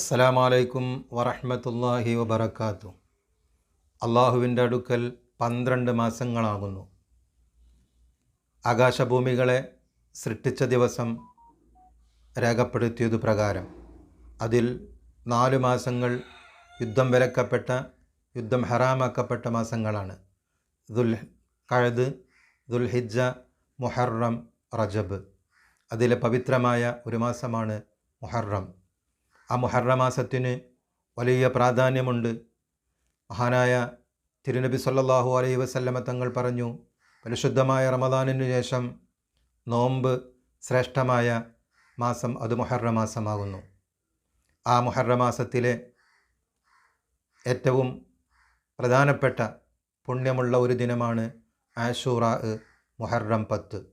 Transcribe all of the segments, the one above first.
അസ്സലാമു അലൈക്കും വറഹ്മത്തുള്ളാഹി വബറകാതുഹു. അള്ളാഹുവിൻ്റെ അടുക്കൽ 12 മാസങ്ങളാകുന്നു. ആകാശഭൂമികളെ സൃഷ്ടിച്ച ദിവസം രേഖപ്പെടുത്തിയതു പ്രകാരം അതിൽ 4 മാസങ്ങൾ യുദ്ധം വിലക്കപ്പെട്ട, യുദ്ധം ഹറാമാക്കപ്പെട്ട മാസങ്ങളാണ്. ദുൽഖഅദ്, ദുൽഹിജ്ജ, മുഹറം, റജബ്. അതിലെ പവിത്രമായ ഒരു മാസമാണ് മുഹറം. ആ മുഹറം മാസത്തിന് വലിയ പ്രാധാന്യമുണ്ട്. മഹാനായ തിരുനബി സല്ലല്ലാഹു അലൈഹി വസല്ലമ തങ്ങൾ പറഞ്ഞു, പരിശുദ്ധമായ റമദാനിനു ശേഷം നോമ്പ് ശ്രേഷ്ഠമായ മാസം അത് മുഹറം മാസമാകുന്നു. ആ മുഹറം മാസത്തിലെ ഏറ്റവും പ്രധാനപ്പെട്ട പുണ്യമുള്ള ഒരു ദിനമാണ് ആശൂറാ, മുഹറം 10.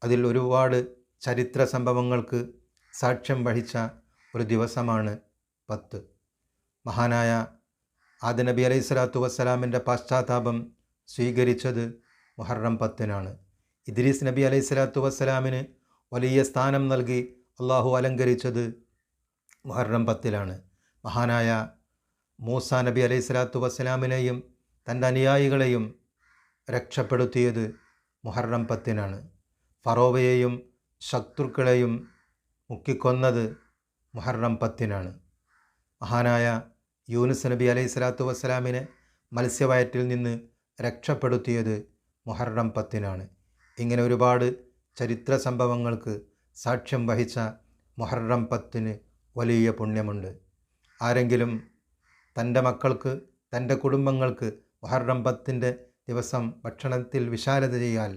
അതിൽ ഒരുപാട് ചരിത്ര സംഭവങ്ങൾക്ക് സാക്ഷ്യം വഹിച്ച ഒരു ദിവസമാണ് 10. മഹാനായ ആദം നബി അലൈഹി സ്വലാത്തു വസ്സലാമിൻ്റെ പാശ്ചാത്താപം സ്വീകരിച്ചത് മുഹറം 10-നാണ്. ഇദ്രീസ് നബി അലൈഹി സ്വലാത്തു വസ്സലാമിന് വലിയ സ്ഥാനം നൽകി അള്ളാഹു അലങ്കരിച്ചത് മുഹറം 10-ലാണ്. മഹാനായ മൂസാ നബി അലൈഹി സ്വലാത്തു വസ്സലാമിനെയും തൻ്റെ അനുയായികളെയും രക്ഷപ്പെടുത്തിയത് മുഹറം 10-നാണ്. ഫറോവയെയും ശത്രുക്കളെയും മുക്കിക്കൊന്നത് മുഹറം 10-നാണ്. മഹാനായ യൂനുസ് നബി അലൈഹി സ്വലാത്തു വസ്സലാമിനെ മത്സ്യവയറ്റിൽ നിന്ന് രക്ഷപ്പെടുത്തിയത് മുഹറം 10-നാണ്. ഇങ്ങനെ ഒരുപാട് ചരിത്ര സംഭവങ്ങൾക്ക് സാക്ഷ്യം വഹിച്ച മുഹറം 10-ന് വലിയ പുണ്യമുണ്ട്. ആരെങ്കിലും തൻ്റെ മക്കൾക്ക്, തൻ്റെ കുടുംബങ്ങൾക്ക് മുഹറം 10-ൻ്റെ ദിവസം ഭക്ഷണത്തിൽ വിശാലത ചെയ്യാൽ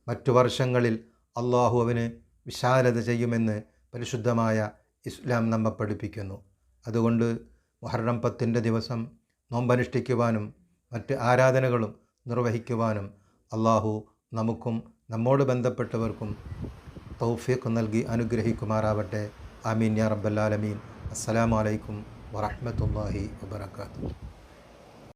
മറ്റു വർഷങ്ങളിൽ അള്ളാഹു അവന് വിശാലത ചെയ്യുമെന്ന് പരിശുദ്ധമായ ഇസ്ലാം നമ്മെ പഠിപ്പിക്കുന്നു. അതുകൊണ്ട് മുഹറം 10-ൻ്റെ ദിവസം നോമ്പനുഷ്ഠിക്കുവാനും മറ്റ് ആരാധനകളും നിർവഹിക്കുവാനും അള്ളാഹു നമുക്കും നമ്മോട് ബന്ധപ്പെട്ടവർക്കും തൗഫീഖ് നൽകി അനുഗ്രഹിക്കുമാറാവട്ടെ. ആമീൻ യാ റബ്ബൽ ആലമീൻ. അസ്സലാമു അലൈക്കും വറഹ്മത്തുള്ളാഹി വബറകാതുഹു.